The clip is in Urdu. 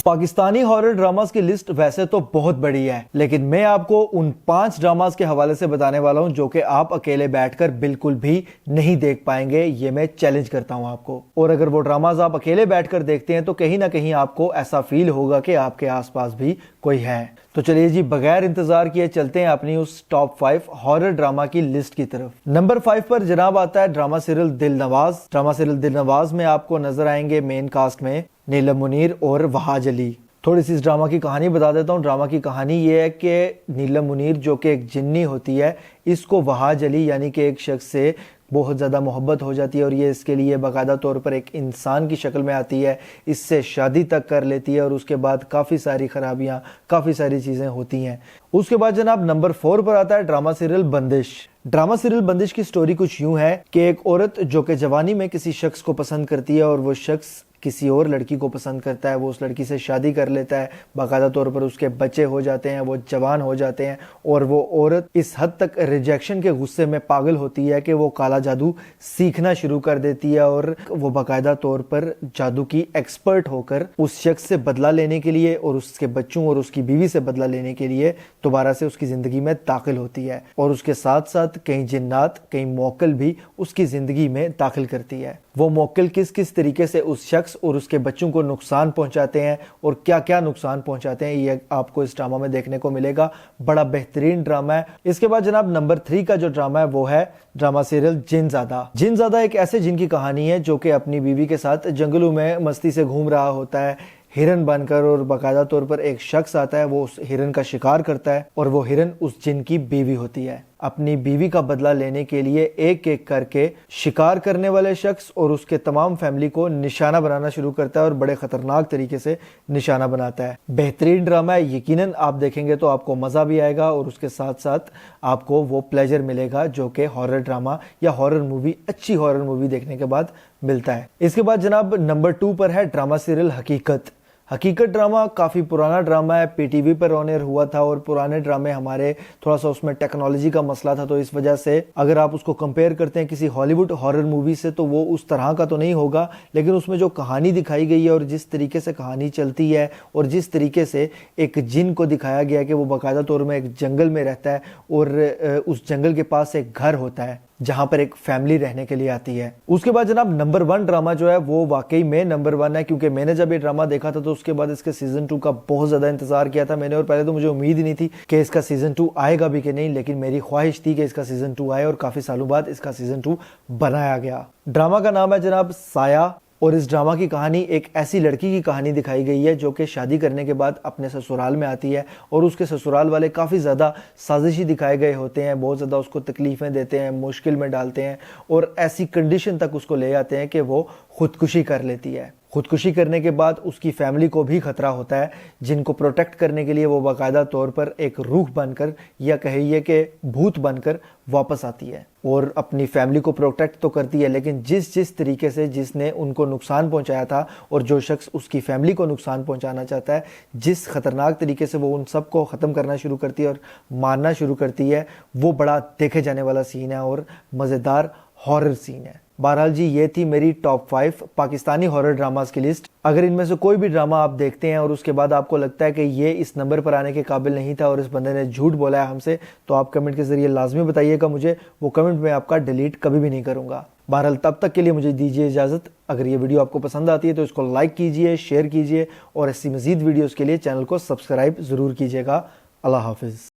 پاکستانی ہارر ڈراماز کی لسٹ ویسے تو بہت بڑی ہے، لیکن میں آپ کو ان 5 ڈراماز کے حوالے سے بتانے والا ہوں جو کہ آپ اکیلے بیٹھ کر بالکل بھی نہیں دیکھ پائیں گے۔ یہ میں چیلنج کرتا ہوں آپ کو، اور اگر وہ ڈراماز آپ اکیلے بیٹھ کر دیکھتے ہیں تو کہیں نہ کہیں آپ کو ایسا فیل ہوگا کہ آپ کے آس پاس بھی کوئی ہے۔ تو چلیے جی، بغیر انتظار کیے چلتے ہیں اپنی اس ٹاپ 5 ہارر ڈراما کی لسٹ کی طرف۔ نمبر 5 پر جناب آتا ہے ڈراما سیریل دل نواز۔ ڈراما سیریل دل نواز میں آپ کو نظر آئیں گے مین کاسٹ میں نیلم منیر اور وہاج علی۔ تھوڑی سی اس ڈرامہ کی کہانی بتا دیتا ہوں۔ ڈرامہ کی کہانی یہ ہے کہ نیلم منیر جو کہ ایک جنی ہوتی ہے، اس کو وہاج علی یعنی کہ ایک شخص سے بہت زیادہ محبت ہو جاتی ہے، اور یہ اس کے لیے باقاعدہ طور پر ایک انسان کی شکل میں آتی ہے، اس سے شادی تک کر لیتی ہے، اور اس کے بعد کافی ساری خرابیاں، کافی ساری چیزیں ہوتی ہیں۔ اس کے بعد جناب نمبر 4 پر آتا ہے ڈراما سیریل بندش۔ ڈراما سیریل بندش کی سٹوری کچھ یوں ہے کہ ایک عورت جو کہ جوانی میں کسی شخص کو پسند کرتی ہے، اور وہ شخص کسی اور لڑکی کو پسند کرتا ہے، وہ اس لڑکی سے شادی کر لیتا ہے، باقاعدہ طور پر اس کے بچے ہو جاتے ہیں، وہ جوان ہو جاتے ہیں، اور وہ عورت اس حد تک ریجیکشن کے غصے میں پاگل ہوتی ہے کہ وہ کالا جادو سیکھنا شروع کر دیتی ہے، اور وہ باقاعدہ طور پر جادو کی ایکسپرٹ ہو کر اس شخص سے بدلہ لینے کے لیے اور اس کے بچوں اور اس کی بیوی سے بدلہ لینے کے لیے دوبارہ سے اس کی زندگی میں داخل ہوتی ہے، اور اس کے ساتھ ساتھ کئی جنات، کئی موکل بھی اس کی زندگی میں داخل کرتی ہے۔ وہ موکل کس کس طریقے سے اس شخص اور اس کے بچوں کو نقصان پہنچاتے ہیں اور کیا کیا نقصان پہنچاتے ہیں، یہ آپ کو اس ڈرامہ میں دیکھنے کو ملے گا۔ بڑا بہترین ڈرامہ ہے۔ اس کے بعد جناب نمبر 3 کا جو ڈرامہ ہے وہ ہے ڈراما سیریل جن زادہ۔ جن زادہ ایک ایسے جن کی کہانی ہے جو کہ اپنی بیوی کے ساتھ جنگلوں میں مستی سے گھوم رہا ہوتا ہے ہرن بن کر، اور باقاعدہ طور پر ایک شخص آتا ہے، وہ اس ہرن کا شکار کرتا ہے، اور وہ ہرن اس جن کی بیوی ہوتی ہے۔ اپنی بیوی کا بدلہ لینے کے لیے ایک ایک کر کے شکار کرنے والے شخص اور اس کے تمام فیملی کو نشانہ بنانا شروع کرتا ہے، اور بڑے خطرناک طریقے سے نشانہ بناتا ہے۔ بہترین ڈرامہ ہے، یقیناً آپ دیکھیں گے تو آپ کو مزہ بھی آئے گا، اور اس کے ساتھ ساتھ آپ کو وہ پلیجر ملے گا جو کہ ہارر ڈرامہ یا ہارر مووی، اچھی ہارر مووی دیکھنے کے بعد ملتا ہے۔ اس کے بعد جناب نمبر 2 پر ہے ڈراما سیریل حقیقت۔ حقیقت ڈرامہ کافی پرانا ڈرامہ ہے، پی ٹی وی پر آن ایئر ہوا تھا، اور پرانے ڈرامے ہمارے تھوڑا سا اس میں ٹیکنالوجی کا مسئلہ تھا، تو اس وجہ سے اگر آپ اس کو کمپیئر کرتے ہیں کسی ہالی ووڈ ہارر مووی سے تو وہ اس طرح کا تو نہیں ہوگا، لیکن اس میں جو کہانی دکھائی گئی ہے اور جس طریقے سے کہانی چلتی ہے، اور جس طریقے سے ایک جن کو دکھایا گیا کہ وہ باقاعدہ طور میں ایک جنگل میں رہتا ہے، اور اس جنگل کے پاس ایک گھر ہوتا ہے جہاں پر ایک فیملی رہنے کے لیے آتی ہے۔ اس کے بعد جناب نمبر 1 ڈرامہ جو ہے وہ واقعی میں نمبر 1 ہے، کیونکہ میں نے جب یہ ڈرامہ دیکھا تھا تو اس کے بعد اس کے سیزن 2 کا بہت زیادہ انتظار کیا تھا میں نے، اور پہلے تو مجھے امید ہی نہیں تھی کہ اس کا سیزن 2 آئے گا بھی کہ نہیں، لیکن میری خواہش تھی کہ اس کا سیزن 2 آئے، اور کافی سالوں بعد اس کا سیزن 2 بنایا گیا۔ ڈرامہ کا نام ہے جناب سایہ، اور اس ڈرامہ کی کہانی ایک ایسی لڑکی کی کہانی دکھائی گئی ہے جو کہ شادی کرنے کے بعد اپنے سسرال میں آتی ہے، اور اس کے سسرال والے کافی زیادہ سازشی دکھائے گئے ہوتے ہیں، بہت زیادہ اس کو تکلیفیں دیتے ہیں، مشکل میں ڈالتے ہیں، اور ایسی کنڈیشن تک اس کو لے آتے ہیں کہ وہ خودکشی کر لیتی ہے۔ خودکشی کرنے کے بعد اس کی فیملی کو بھی خطرہ ہوتا ہے، جن کو پروٹیکٹ کرنے کے لیے وہ باقاعدہ طور پر ایک روح بن کر یا کہیے کہ بھوت بن کر واپس آتی ہے، اور اپنی فیملی کو پروٹیکٹ تو کرتی ہے، لیکن جس طریقے سے جس نے ان کو نقصان پہنچایا تھا اور جو شخص اس کی فیملی کو نقصان پہنچانا چاہتا ہے، جس خطرناک طریقے سے وہ ان سب کو ختم کرنا شروع کرتی ہے اور مارنا شروع کرتی ہے، وہ بڑا دیکھے جانے والا سین ہے اور مزیدار ہارر سین ہے۔ بہرحال جی، یہ تھی میری ٹاپ 5 پاکستانی ہارر ڈراماز کی لسٹ۔ اگر ان میں سے کوئی بھی ڈرامہ آپ دیکھتے ہیں اور اس کے بعد آپ کو لگتا ہے کہ یہ اس نمبر پر آنے کے قابل نہیں تھا اور اس بندے نے جھوٹ بولا ہے ہم سے، تو آپ کمنٹ کے ذریعے لازمی بتائیے گا مجھے، وہ کمنٹ میں آپ کا ڈیلیٹ کبھی بھی نہیں کروں گا۔ بہرحال تب تک کے لیے مجھے دیجیے اجازت۔ اگر یہ ویڈیو آپ کو پسند آتی ہے تو اس کو لائک کیجیے، شیئر کیجیے، اور ایسی مزید ویڈیوز کے لیے چینل کو سبسکرائب ضرور کیجیے گا۔ اللہ حافظ۔